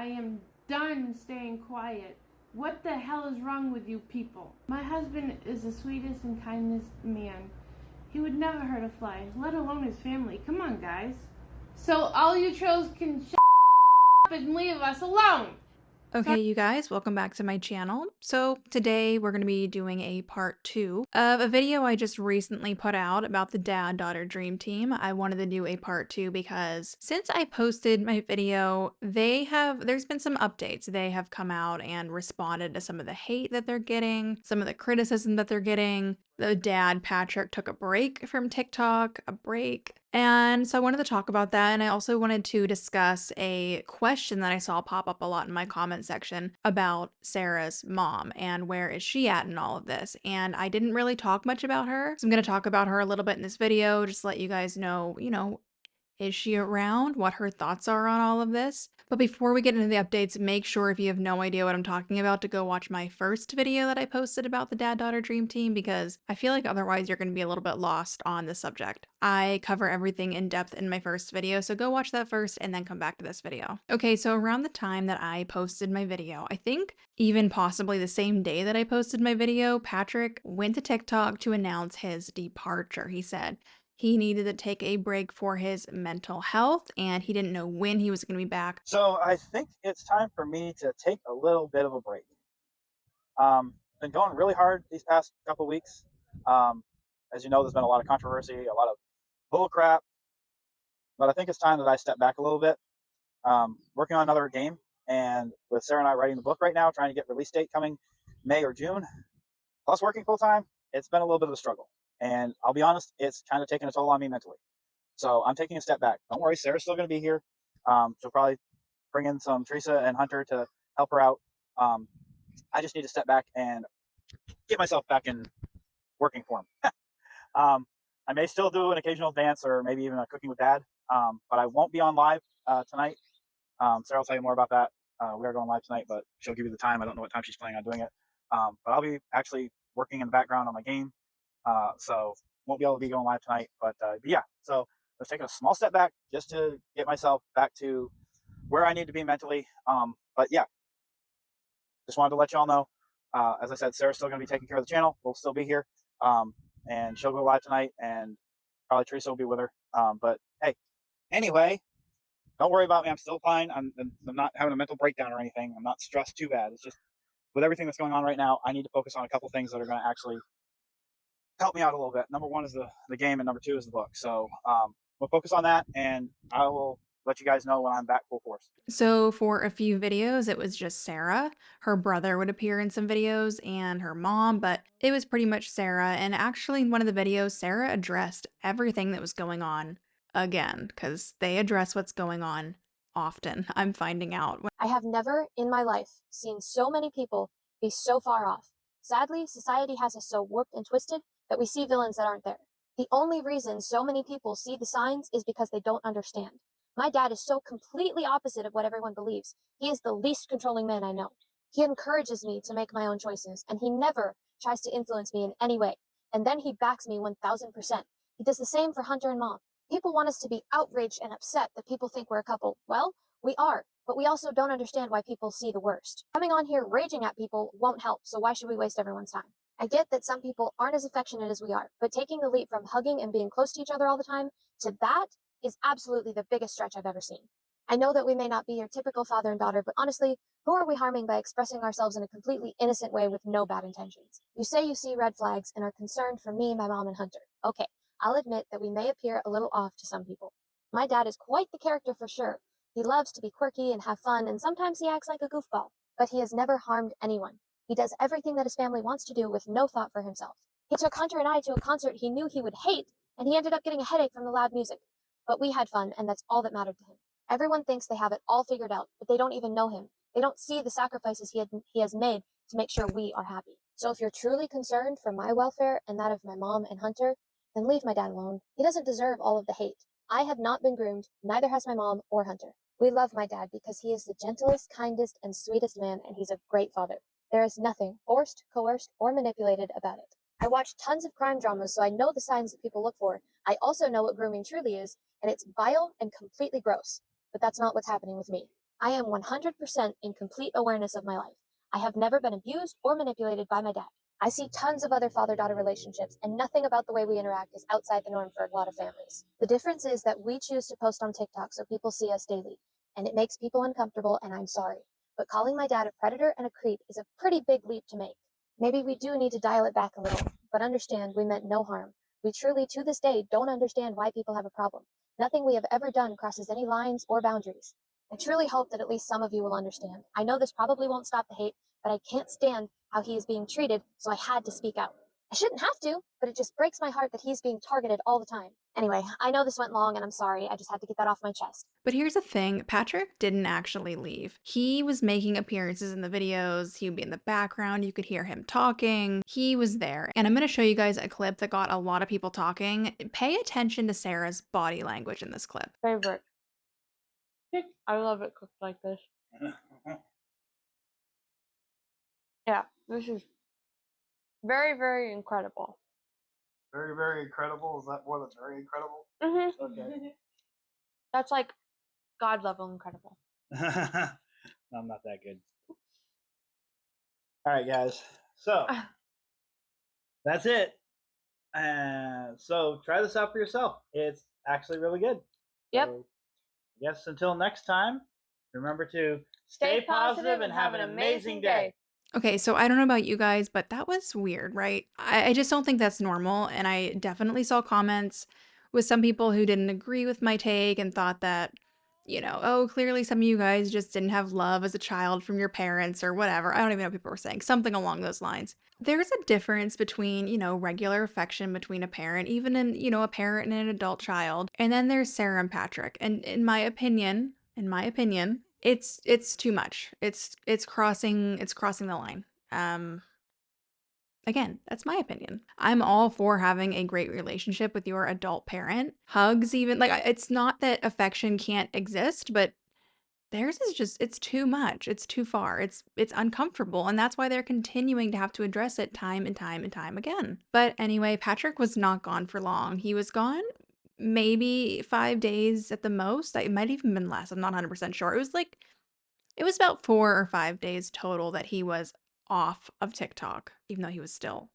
I am done staying quiet. What the hell is wrong with you people? My husband is the sweetest and kindest man. He would never hurt a fly, let alone his family. Come on, guys. So all you trolls can shut up and leave us alone. Okay, you guys, welcome back to my channel. So today we're going to be doing a part 2 of a video I just recently put out about the dad-daughter dream team. I wanted to do a part 2 because since I posted my video, there's been some updates. They have come out and responded to some of the hate that they're getting, some of the criticism that they're getting. The dad, Patrick, took a break from TikTok, and so I wanted to talk about that. And I also wanted to discuss a question that I saw pop up a lot in my comment section about Sarah's mom and where is she at in all of this. And I didn't really talk much about her. So I'm going to talk about her a little bit in this video, just to let you guys know, is she around? What her thoughts are on all of this? But before we get into the updates, make sure if you have no idea what I'm talking about to go watch my first video that I posted about the dad-daughter dream team, because I feel like otherwise you're going to be a little bit lost on the subject. I cover everything in depth in my first video, so go watch that first and then come back to this video. Okay, so around the time that I posted my video, I think even possibly the same day that I posted my video, Patrick went to TikTok to announce his departure. He said he needed to take a break for his mental health, and he didn't know when he was going to be back. So I think it's time for me to take a little bit of a break. Been going really hard these past couple weeks. As you know, there's been a lot of controversy, a lot of bull crap, but I think it's time that I step back a little bit. Working on another game, and with Sarah and I writing the book right now, trying to get release date coming May or June, plus working full time, it's been a little bit of a struggle. And I'll be honest, it's kind of taken a toll on me mentally. So I'm taking a step back. Don't worry, Sarah's still going to be here. She'll probably bring in some Teresa and Hunter to help her out. I just need to step back and get myself back in working form. I may still do an occasional dance or maybe even a cooking with dad, but I won't be on live tonight. Sarah will tell you more about that. We are going live tonight, but she'll give you the time. I don't know what time she's planning on doing it. But I'll be actually working in the background on my game. So won't be able to be going live tonight, but yeah, so let's take a small step back just to get myself back to where I need to be mentally. But yeah, just wanted to let y'all know, as I said, Sarah's still going to be taking care of the channel. We'll still be here. And she'll go live tonight, and probably Teresa will be with her. But hey, anyway, don't worry about me. I'm still fine. I'm not having a mental breakdown or anything. I'm not stressed too bad. It's just with everything that's going on right now, I need to focus on a couple things that are going to actually help me out a little bit. Number one is the game, and number two is the book. So we'll focus on that, and I will let you guys know when I'm back full force. So for a few videos, it was just Sarah. Her brother would appear in some videos and her mom, but it was pretty much Sarah. And actually, in one of the videos, Sarah addressed everything that was going on again, because they address what's going on often, I'm finding out. I have never in my life seen so many people be so far off. Sadly, society has us so warped and twisted that we see villains that aren't there. The only reason so many people see the signs is because they don't understand. My dad is so completely opposite of what everyone believes. He is the least controlling man I know. He encourages me to make my own choices, and he never tries to influence me in any way. And then he backs me 1000%. He does the same for Hunter and Mom. People want us to be outraged and upset that people think we're a couple. Well, we are, but we also don't understand why people see the worst. Coming on here raging at people won't help, so why should we waste everyone's time? I get that some people aren't as affectionate as we are, but taking the leap from hugging and being close to each other all the time to that is absolutely the biggest stretch I've ever seen. I know that we may not be your typical father and daughter, but honestly, who are we harming by expressing ourselves in a completely innocent way with no bad intentions? You say you see red flags and are concerned for me, my mom, and Hunter. Okay, I'll admit that we may appear a little off to some people. My dad is quite the character for sure. He loves to be quirky and have fun, and sometimes he acts like a goofball, but he has never harmed anyone. He does everything that his family wants to do with no thought for himself. He took Hunter and I to a concert he knew he would hate, and he ended up getting a headache from the loud music. But we had fun, and that's all that mattered to him. Everyone thinks they have it all figured out, but they don't even know him. They don't see the sacrifices he has made to make sure we are happy. So if you're truly concerned for my welfare and that of my mom and Hunter, then leave my dad alone. He doesn't deserve all of the hate. I have not been groomed, neither has my mom or Hunter. We love my dad because he is the gentlest, kindest, and sweetest man, and he's a great father. There is nothing forced, coerced, or manipulated about it. I watch tons of crime dramas, so I know the signs that people look for. I also know what grooming truly is, and it's vile and completely gross. But that's not what's happening with me. I am 100% in complete awareness of my life. I have never been abused or manipulated by my dad. I see tons of other father-daughter relationships, and nothing about the way we interact is outside the norm for a lot of families. The difference is that we choose to post on TikTok so people see us daily, and it makes people uncomfortable, and I'm sorry. But calling my dad a predator and a creep is a pretty big leap to make. Maybe we do need to dial it back a little, but understand we meant no harm. We truly, to this day, don't understand why people have a problem. Nothing we have ever done crosses any lines or boundaries. I truly hope that at least some of you will understand. I know this probably won't stop the hate, but I can't stand how he is being treated, so I had to speak out. I shouldn't have to, but it just breaks my heart that he's being targeted all the time. Anyway, I know this went long and I'm sorry. I just had to get that off my chest. But here's the thing, Patrick didn't actually leave. He was making appearances in the videos, he would be in the background, you could hear him talking. He was there. And I'm going to show you guys a clip that got a lot of people talking. Pay attention to Sarah's body language in this clip. Favorite. I love it cooked like this. Yeah, this is very, very incredible. Very, very incredible. Is that more than very incredible? Mm-hmm. Okay. That's like God level incredible. I'm not that good. All right, guys. So that's it. So try this out for yourself. It's actually really good. Yep. So, I guess until next time, remember to stay positive and have an amazing day. Okay, so I don't know about you guys, but that was weird, right? I just don't think that's normal. And I definitely saw comments with some people who didn't agree with my take and thought that, oh, clearly some of you guys just didn't have love as a child from your parents or whatever. I don't even know what people were saying, something along those lines. There's a difference between, regular affection between a parent, even in, a parent and an adult child. And then there's Sarah and Patrick. And in my opinion, it's too much. It's crossing the line. Again, that's my opinion. I'm all for having a great relationship with your adult parent. Hugs, even like it's not that affection can't exist, but theirs is just it's too much. It's too far. It's uncomfortable, and that's why they're continuing to have to address it time and time and time again. But anyway, Patrick was not gone for long. He was gone maybe 5 days at the most. It might even been less. I'm not 100% sure. It was about 4 or 5 days total that he was off of TikTok, even though he was still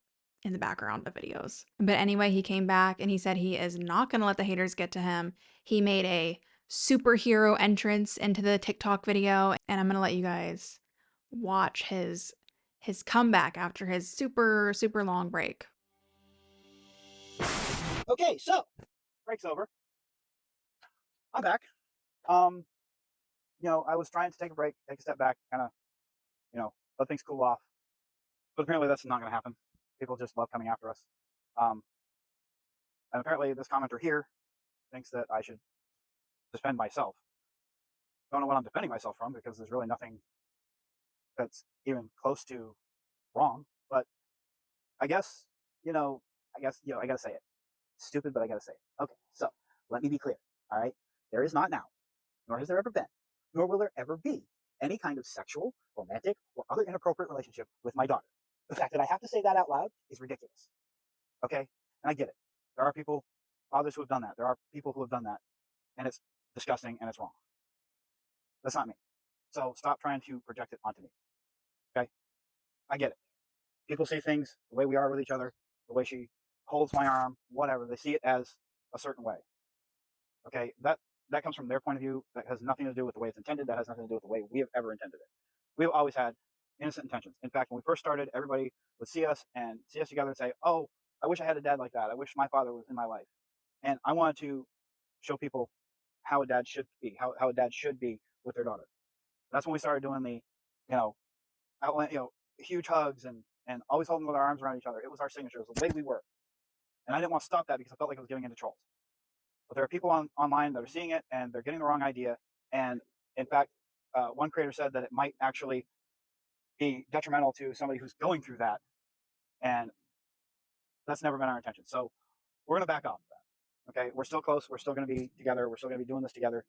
in the background of videos. But anyway, he came back and he said he is not going to let the haters get to him. He made a superhero entrance into the TikTok video, and I'm going to let you guys watch his comeback after his super, super long break. Okay, so break's over. I'm back. I was trying to take a break, take a step back, kind of, let things cool off. But apparently that's not going to happen. People just love coming after us. And apparently this commenter here thinks that I should defend myself. Don't know what I'm defending myself from because there's really nothing that's even close to wrong. But I guess, I got to say it. It's stupid, but I got to say it. Okay, so let me be clear. All right. There is not now, nor has there ever been, nor will there ever be any kind of sexual, romantic, or other inappropriate relationship with my daughter. The fact that I have to say that out loud is ridiculous. Okay? And I get it. There are people, fathers who have done that. There are people who have done that. And it's disgusting and it's wrong. That's not me. So stop trying to project it onto me. Okay? I get it. People see things the way we are with each other, the way she holds my arm, whatever. They see it as a certain way. Okay? That comes from their point of view. That has nothing to do with the way it's intended. That has nothing to do with the way we have ever intended it. We've always had innocent intentions. In fact, when we first started, everybody would see us together and say, oh, I wish I had a dad like that. I wish my father was in my life. And I wanted to show people how a dad should be, how a dad should be with their daughter. That's when we started doing the, huge hugs and always holding with our arms around each other. It was our signature. It was the way we were. And I didn't want to stop that because I felt like I was giving in to trolls. But there are people online that are seeing it and they're getting the wrong idea. And in fact, one creator said that it might actually be detrimental to somebody who's going through that. And that's never been our intention. So we're going to back off that. Okay. We're still close. We're still going to be together. We're still going to be doing this together,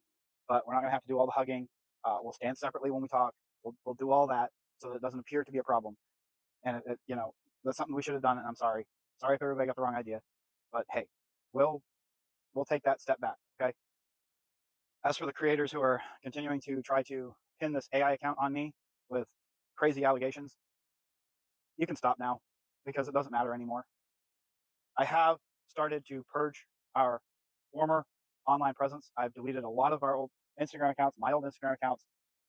but we're not going to have to do all the hugging. We'll stand separately when we talk. We'll do all that so that it doesn't appear to be a problem. And that's something we should have done. And I'm sorry. Sorry if everybody got the wrong idea, but hey, we'll take that step back. Okay. As for the creators who are continuing to try to pin this AI account on me with crazy allegations, you can stop now because it doesn't matter anymore. I have started to purge our former online presence. I've deleted a lot of our old Instagram accounts, my old Instagram accounts,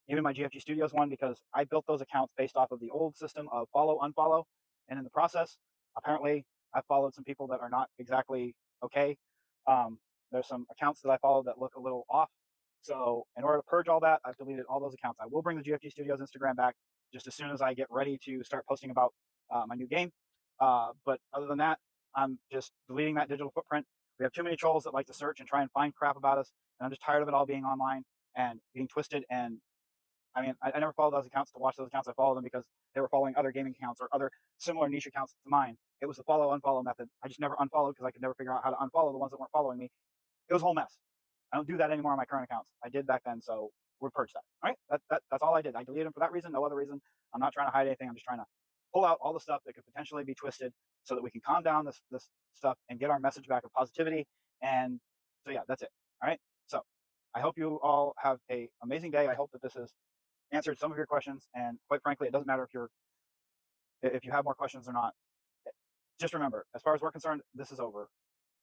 even my GFG Studios one, because I built those accounts based off of the old system of follow, unfollow. And in the process, apparently, I followed some people that are not exactly okay. There's some accounts that I follow that look a little off. So in order to purge all that, I've deleted all those accounts. I will bring the GFG Studios Instagram back just as soon as I get ready to start posting about my new game. But other than that, I'm just deleting that digital footprint. We have too many trolls that like to search and try and find crap about us, and I'm just tired of it all being online and being twisted. And I mean, I never followed those accounts to watch those accounts. I followed them because they were following other gaming accounts or other similar niche accounts to mine. It was the follow unfollow method. I just never unfollowed because I could never figure out how to unfollow the ones that weren't following me. It was a whole mess. I don't do that anymore on my current accounts. I did back then, so we're purged that. All right, that's all I did. I deleted them for that reason, no other reason. I'm not trying to hide anything. I'm just trying to pull out all the stuff that could potentially be twisted so that we can calm down this stuff and get our message back of positivity. And so yeah, that's it. All right. So I hope you all have an amazing day. I hope that this has answered some of your questions. And quite frankly, it doesn't matter if you have more questions or not. Just remember, as far as we're concerned, this is over.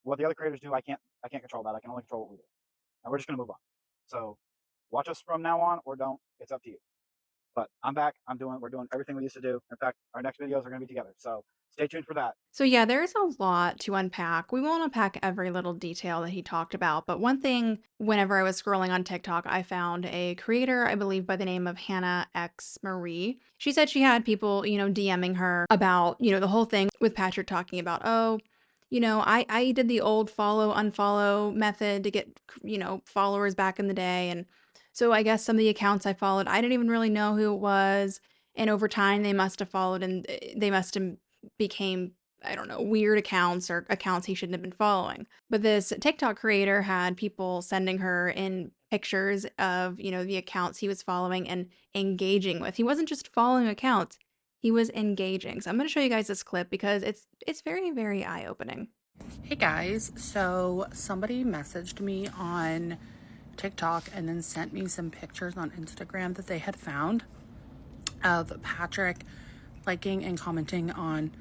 What the other creators do, I can't control that. I can only control what we do. And we're just gonna move on. So watch us from now on or don't. It's up to you. But I'm back. We're doing everything we used to do. In fact, our next videos are gonna be together. So stay tuned for that. So yeah, there's a lot to unpack. We won't unpack every little detail that he talked about, but one thing, whenever I was scrolling on TikTok, I found a creator, I believe by the name of Hannah X Marie. She said she had people, DMing her about, the whole thing with Patrick talking about, oh, I did the old follow unfollow method to get, followers back in the day. And so I guess some of the accounts I followed, I didn't even really know who it was. And over time, they must have followed and they must have became, I don't know, weird accounts or accounts he shouldn't have been following. But this TikTok creator had people sending her in pictures of, the accounts he was following and engaging with. He wasn't just following accounts, he was engaging. So I'm going to show you guys this clip because it's very, very eye-opening. Hey guys, so somebody messaged me on TikTok and then sent me some pictures on Instagram that they had found of Patrick liking and commenting on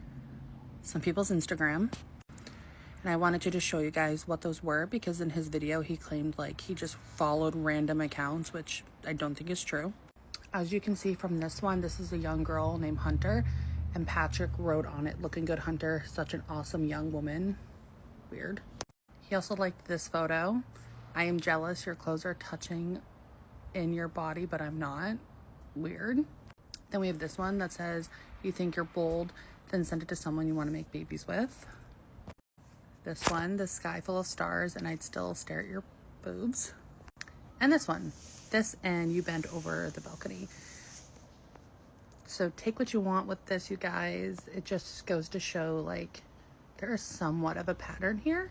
some people's Instagram. And I wanted to just show you guys what those were because in his video he claimed like he just followed random accounts, which I don't think is true. As you can see from this one, this is a young girl named Hunter, and Patrick wrote on it, "Looking good, Hunter, such an awesome young woman." Weird. He also liked this photo. "I am jealous your clothes are touching in your body, but I'm not." Weird. Then we have this one that says, "You think you're bold, then send it to someone you want to make babies with." This one, "The sky full of stars and I'd still stare at your boobs." And this one, "This and you bend over the balcony." So take what you want with this, you guys. It just goes to show like there is somewhat of a pattern here.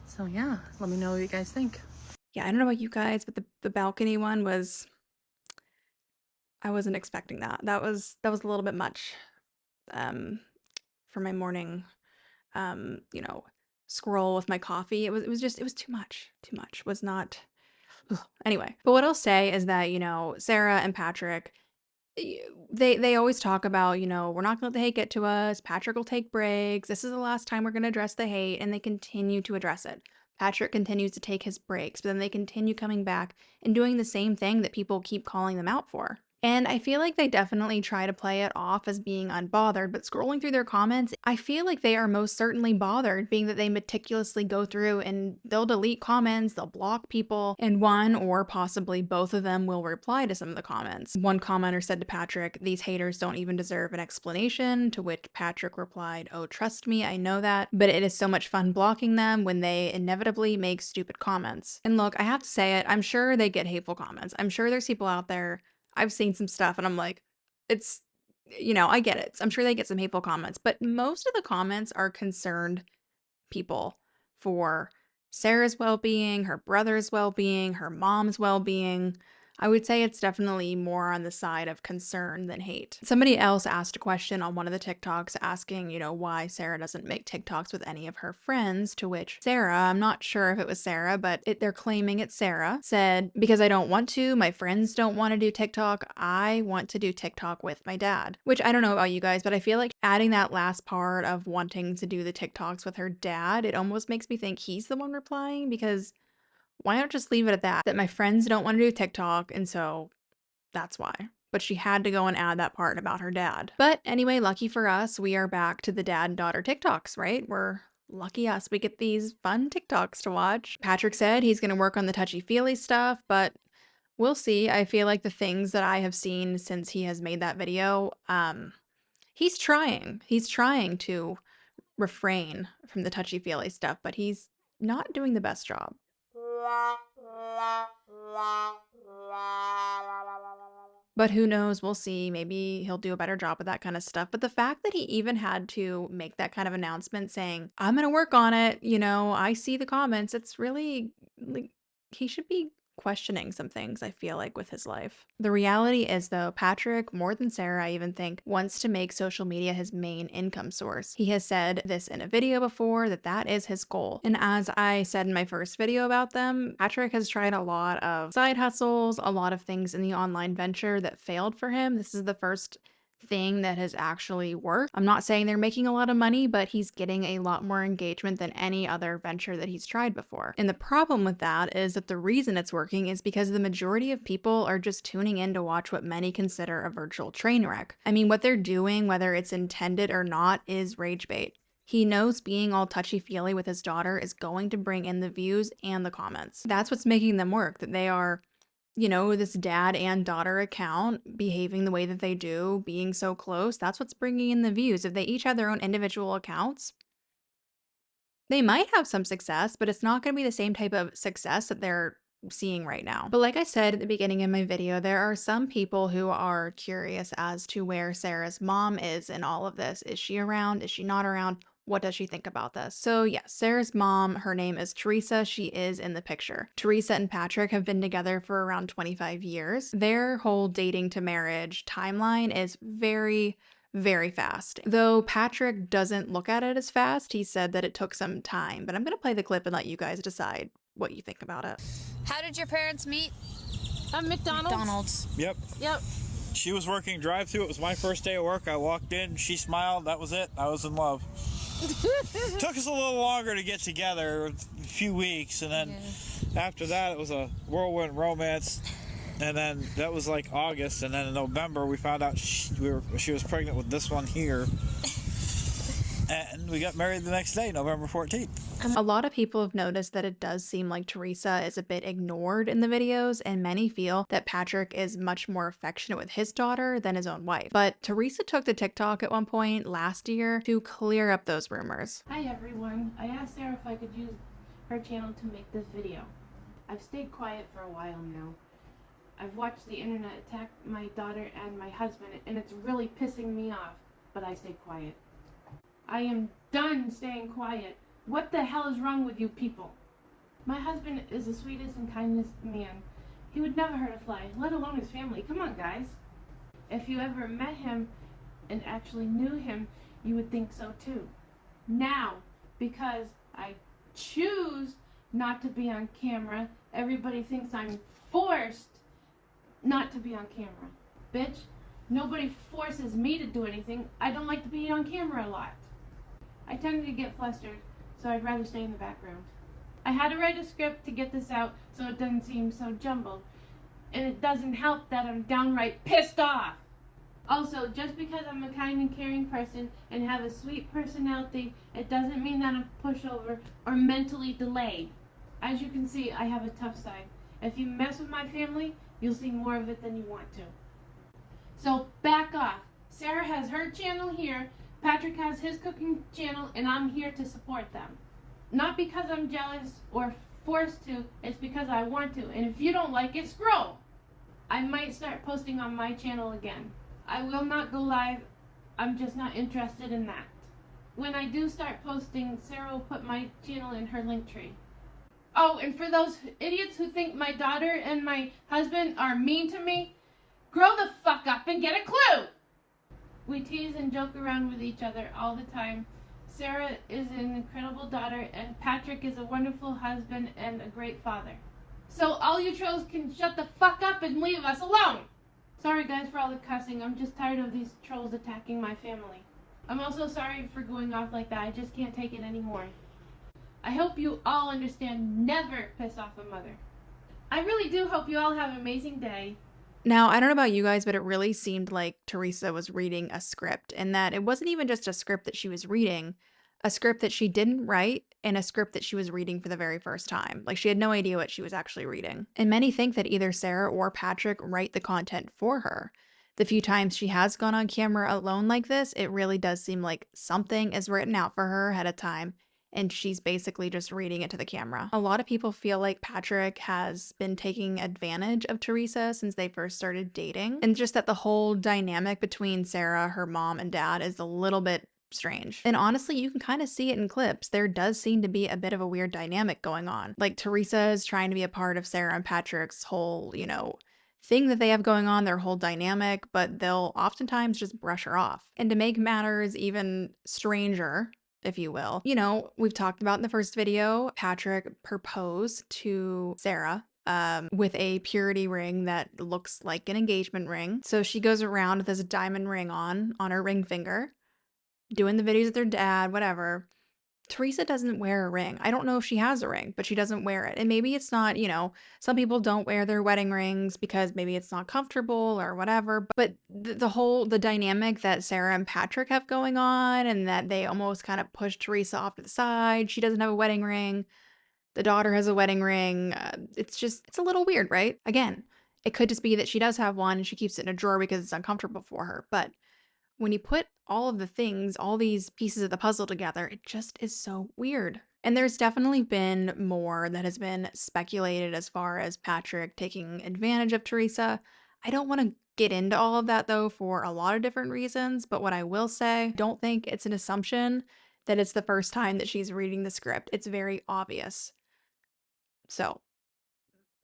So yeah, let me know what you guys think. Yeah, I don't know about you guys, but the balcony one was, I wasn't expecting that. That was a little bit much for my morning scroll with my coffee. It was too much. Too much. Was not anyway. But what I'll say is that, Sarah and Patrick, they always talk about, we're not gonna let the hate get to us. Patrick will take breaks. This is the last time we're gonna address the hate, and they continue to address it. Patrick continues to take his breaks, but then they continue coming back and doing the same thing that people keep calling them out for. And I feel like they definitely try to play it off as being unbothered, but scrolling through their comments, I feel like they are most certainly bothered, being that they meticulously go through and they'll delete comments, they'll block people, and one or possibly both of them will reply to some of the comments. One commenter said to Patrick, "These haters don't even deserve an explanation," to which Patrick replied, "Oh, trust me, I know that, but it is so much fun blocking them when they inevitably make stupid comments." And look, I have to say it, I'm sure they get hateful comments. I'm sure there's people out there, I've seen some stuff and I'm like, it's, I get it. I'm sure they get some hateful comments, but most of the comments are concerned people for Sarah's well-being, her brother's well-being, her mom's well-being. I would say it's definitely more on the side of concern than hate. Somebody else asked a question on one of the TikToks asking, why Sarah doesn't make TikToks with any of her friends, to which Sarah, I'm not sure if it was Sarah, but they're claiming it's Sarah, said, because I don't want to, my friends don't want to do TikTok, I want to do TikTok with my dad. Which I don't know about you guys, but I feel like adding that last part of wanting to do the TikToks with her dad, it almost makes me think he's the one replying, because why not just leave it at that? That my friends don't want to do TikTok, and so that's why. But she had to go and add that part about her dad. But anyway, lucky for us, we are back to the dad and daughter TikToks, right? We're lucky us. We get these fun TikToks to watch. Patrick said he's going to work on the touchy-feely stuff, but we'll see. I feel like the things that I have seen since he has made that video, he's trying. He's trying to refrain from the touchy-feely stuff, but he's not doing the best job. But who knows? We'll see. Maybe he'll do a better job with that kind of stuff. But the fact that he even had to make that kind of announcement saying, I'm going to work on it, I see the comments, it's really like he should be questioning some things, I feel like, with his life. The reality is, though, Patrick, more than Sarah, I even think, wants to make social media his main income source. He has said this in a video before, that is his goal. And as I said in my first video about them, Patrick has tried a lot of side hustles, a lot of things in the online venture that failed for him. This is the first thing that has actually worked. I'm not saying they're making a lot of money, but he's getting a lot more engagement than any other venture that he's tried before. And the problem with that is that the reason it's working is because the majority of people are just tuning in to watch what many consider a virtual train wreck. I mean, what they're doing, whether it's intended or not, is rage bait. He knows being all touchy-feely with his daughter is going to bring in the views and the comments. That's what's making them work, that they are this dad and daughter account behaving the way that they do, being so close, that's what's bringing in the views. If they each had their own individual accounts, they might have some success, but it's not going to be the same type of success that they're seeing right now. But like I said at the beginning of my video, there are some people who are curious as to where Sarah's mom is in all of this. Is she around? Is she not around? What does she think about this? So yes, Sarah's mom, her name is Teresa. She is in the picture. Teresa and Patrick have been together for around 25 years. Their whole dating to marriage timeline is very fast. Though Patrick doesn't look at it as fast, he said that it took some time. But I'm going to play the clip and let you guys decide what you think about it. How did your parents meet? McDonald's. Yep. She was working drive-thru. It was my first day of work. I walked in, she smiled, that was it. I was in love. Took us a little longer to get together, a few weeks, and then after that it was a whirlwind romance. And then that was like August, and then in November we found out she was pregnant with this one here. And we got married the next day, November 14th. A lot of people have noticed that it does seem like Teresa is a bit ignored in the videos, and many feel that Patrick is much more affectionate with his daughter than his own wife. But Teresa took to TikTok at one point last year to clear up those rumors. Hi everyone. I asked Sarah if I could use her channel to make this video. I've stayed quiet for a while now. I've watched the internet attack my daughter and my husband, and it's really pissing me off, but I stayed quiet. I am done staying quiet. What the hell is wrong with you people? My husband is the sweetest and kindest man. He would never hurt a fly, let alone his family. Come on, guys. If you ever met him and actually knew him, you would think so too. Now, because I choose not to be on camera, everybody thinks I'm forced not to be on camera. Bitch, nobody forces me to do anything. I don't like to be on camera a lot. I tend to get flustered, so I'd rather stay in the background. I had to write a script to get this out so it doesn't seem so jumbled. And it doesn't help that I'm downright pissed off. Also, just because I'm a kind and caring person and have a sweet personality, it doesn't mean that I'm a pushover or mentally delayed. As you can see, I have a tough side. If you mess with my family, you'll see more of it than you want to. So back off. Sarah has her channel here, Patrick has his cooking channel, and I'm here to support them. Not because I'm jealous or forced to, it's because I want to. And if you don't like it, scroll. I might start posting on my channel again. I will not go live, I'm just not interested in that. When I do start posting, Sarah will put my channel in her link tree. Oh, and for those idiots who think my daughter and my husband are mean to me, grow the fuck up and get a clue! We tease and joke around with each other all the time. Sarah is an incredible daughter, and Patrick is a wonderful husband and a great father. So all you trolls can shut the fuck up and leave us alone! Sorry guys for all the cussing, I'm just tired of these trolls attacking my family. I'm also sorry for going off like that, I just can't take it anymore. I hope you all understand, never piss off a mother. I really do hope you all have an amazing day. Now, I don't know about you guys, but it really seemed like Teresa was reading a script, and that it wasn't even just a script that she was reading, a script that she didn't write, and a script that she was reading for the very first time. Like, she had no idea what she was actually reading. And many think that either Sarah or Patrick write the content for her. The few times she has gone on camera alone like this, it really does seem like something is written out for her ahead of time, and she's basically just reading it to the camera. A lot of people feel like Patrick has been taking advantage of Teresa since they first started dating, and just that the whole dynamic between Sarah, her mom, and dad is a little bit strange. And honestly, you can kind of see it in clips. There does seem to be a bit of a weird dynamic going on. Like, Teresa is trying to be a part of Sarah and Patrick's whole, thing that they have going on, their whole dynamic, but they'll oftentimes just brush her off. And to make matters even stranger, if you will, we've talked about in the first video, Patrick proposed to Sarah with a purity ring that looks like an engagement ring. So she goes around with this diamond ring on her ring finger, doing the videos with her dad, whatever. Teresa doesn't wear a ring. I don't know if she has a ring, but she doesn't wear it. And maybe it's not, some people don't wear their wedding rings because maybe it's not comfortable or whatever. But the dynamic that Sarah and Patrick have going on, and that they almost kind of push Teresa off to the side. She doesn't have a wedding ring. The daughter has a wedding ring. It's a little weird, right? Again, it could just be that she does have one and she keeps it in a drawer because it's uncomfortable for her. But when you put all of the things, all these pieces of the puzzle together, it just is so weird. And there's definitely been more that has been speculated as far as Patrick taking advantage of Teresa. I don't want to get into all of that though for a lot of different reasons, but what I will say, don't think it's an assumption that it's the first time that she's reading the script. It's very obvious. So,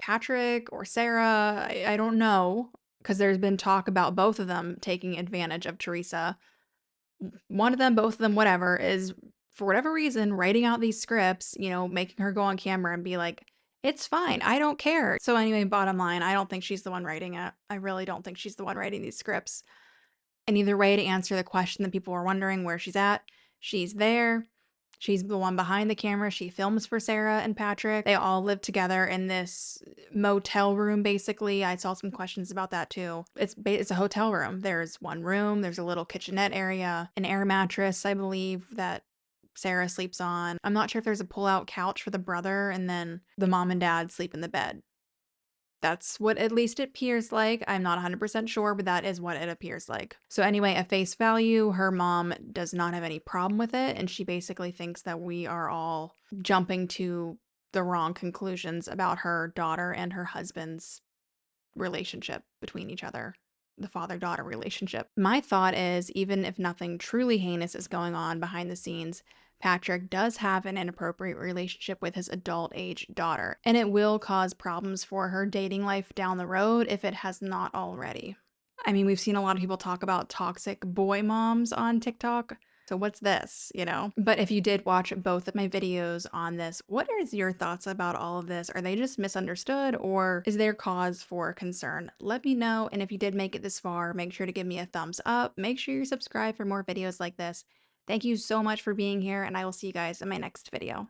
Patrick or Sarah, I don't know, because there's been talk about both of them taking advantage of Teresa. One of them, both of them, whatever, is for whatever reason writing out these scripts, making her go on camera and be like, it's fine, I don't care. So anyway, bottom line, I don't think she's the one writing it. I really don't think she's the one writing these scripts. And either way, to answer the question that people were wondering where she's at, she's there. She's the one behind the camera. She films for Sarah and Patrick. They all live together in this motel room, basically. I saw some questions about that too. It's a hotel room. There's one room. There's a little kitchenette area, an air mattress, I believe, that Sarah sleeps on. I'm not sure if there's a pull-out couch for the brother, and then the mom and dad sleep in the bed. That's what at least it appears like. I'm not 100% sure, but that is what it appears like. So anyway, at face value, her mom does not have any problem with it, and she basically thinks that we are all jumping to the wrong conclusions about her daughter and her husband's relationship between each other, the father-daughter relationship. My thought is, even if nothing truly heinous is going on behind the scenes, Patrick does have an inappropriate relationship with his adult-age daughter, and it will cause problems for her dating life down the road if it has not already. I mean, we've seen a lot of people talk about toxic boy moms on TikTok. So what's this, But if you did watch both of my videos on this, what is your thoughts about all of this? Are they just misunderstood, or is there cause for concern? Let me know, and if you did make it this far, make sure to give me a thumbs up. Make sure you're subscribed for more videos like this. Thank you so much for being here, and I will see you guys in my next video.